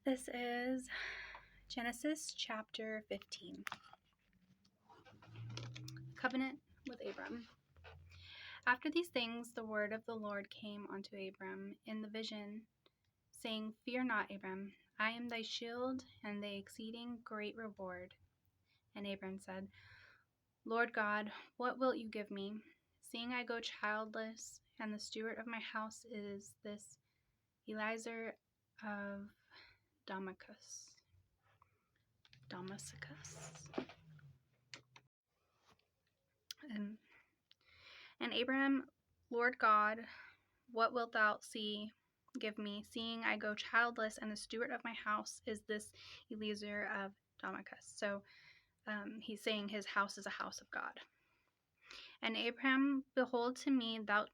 This is Genesis chapter 15. Covenant with Abram. After these things, the word of the Lord came unto Abram in the vision, saying, Fear not, Abram, I am thy shield and thy exceeding great reward. And Abram said, Lord God, what wilt you give me, seeing I go childless, and the steward of my house is this Eliezer of Damascus. And Abraham, Lord God, what wilt thou give me, seeing I go childless, and the steward of my house is this Eliezer of Damascus. So he's saying his house is a house of God. And Abraham, behold, to me thou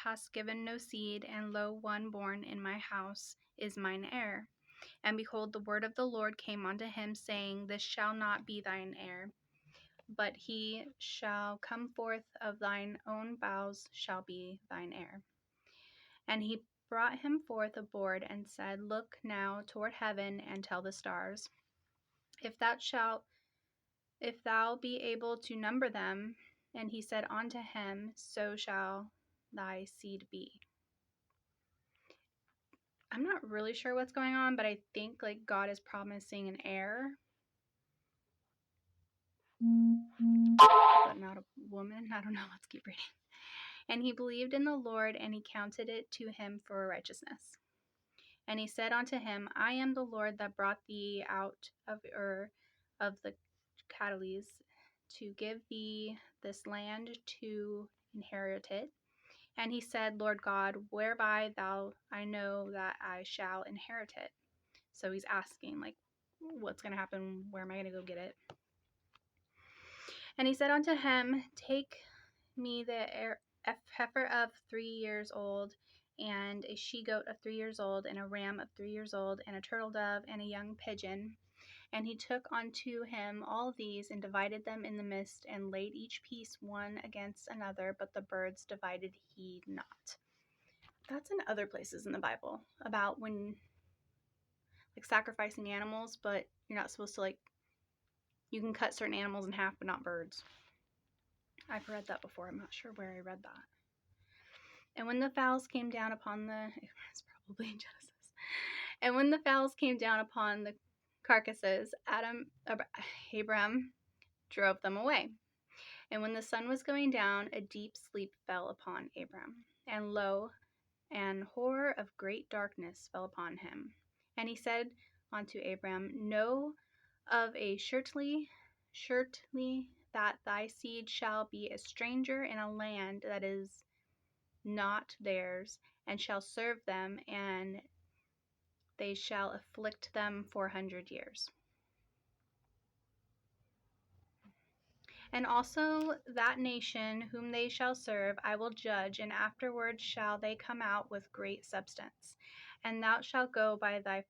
hast given no seed, and lo, one born in my house is mine heir. And behold, the word of the Lord came unto him, saying, This shall not be thine heir, but he shall come forth of thine own bowels shall be thine heir. And he brought him forth a board, and said, Look now toward heaven, and tell the stars, if thou be able to number them. And he said unto him, So shall thy seed be. I'm not really sure what's going on, but I think God is promising an heir, but not a woman. I don't know. Let's keep reading. And he believed in the Lord, and he counted it to him for righteousness. And he said unto him, I am the Lord that brought thee out of Ur of the Chaldees to give thee this land to inherit it. And he said, Lord God, whereby thou I know that I shall inherit it. So he's asking, what's going to happen? Where am I going to go get it? And he said unto him, Take me the heifer of 3 years old, and a she-goat of 3 years old, and a ram of 3 years old, and a turtle dove, and a young pigeon. And he took unto him all these, and divided them in the midst, and laid each piece one against another, but the birds divided he not. That's in other places in the Bible, about when, sacrificing animals, but you're not supposed to, you can cut certain animals in half, but not birds. I've read that before. I'm not sure where I read that. And when the fowls came down upon it's probably in Genesis. And when the fowls came down upon the carcasses, Abram drove them away. And when the sun was going down, a deep sleep fell upon Abram. And lo, an horror of great darkness fell upon him. And he said unto Abram, Know of a surely that thy seed shall be a stranger in a land that is not theirs, and shall serve them, and they shall afflict them 400 years. And also that nation whom they shall serve I will judge, and afterward shall they come out with great substance. And thou shalt go by thy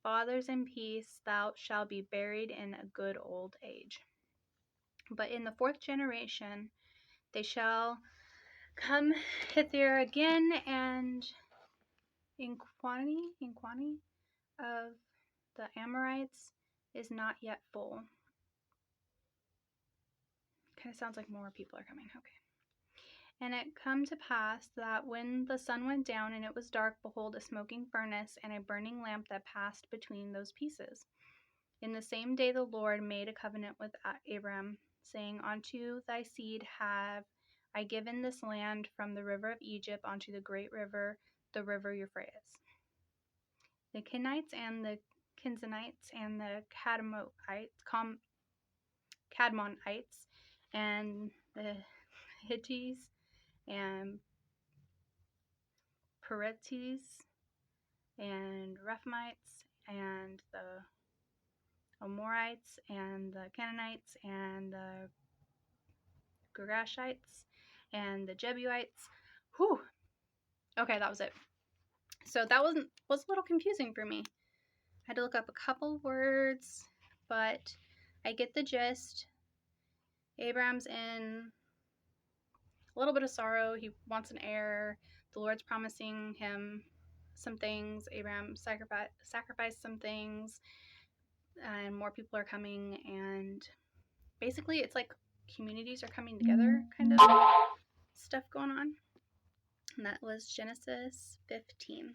fathers in peace, thou shalt be buried in a good old age. But in the 4th generation they shall come hither again, and inquity of the Amorites is not yet full. Kind of sounds like more people are coming. Okay. And it come to pass that when the sun went down and it was dark, behold, a smoking furnace and a burning lamp that passed between those pieces. In the same day the Lord made a covenant with Abram, saying, Unto thy seed have I given this land from the river of Egypt unto the great river, the river Euphrates. The Kenites and the Kenzanites and the Cadmonites and the Hittites and Perizzites and Rephaites and the Amorites and the Canaanites and the Girgashites and the Jebusites. Whew. Okay, that was it. So that was a little confusing for me. I had to look up a couple words, but I get the gist. Abram's in a little bit of sorrow. He wants an heir. The Lord's promising him some things. Abraham sacrificed some things, and more people are coming. And basically, it's like communities are coming together, kind of stuff going on. And that was Genesis 15.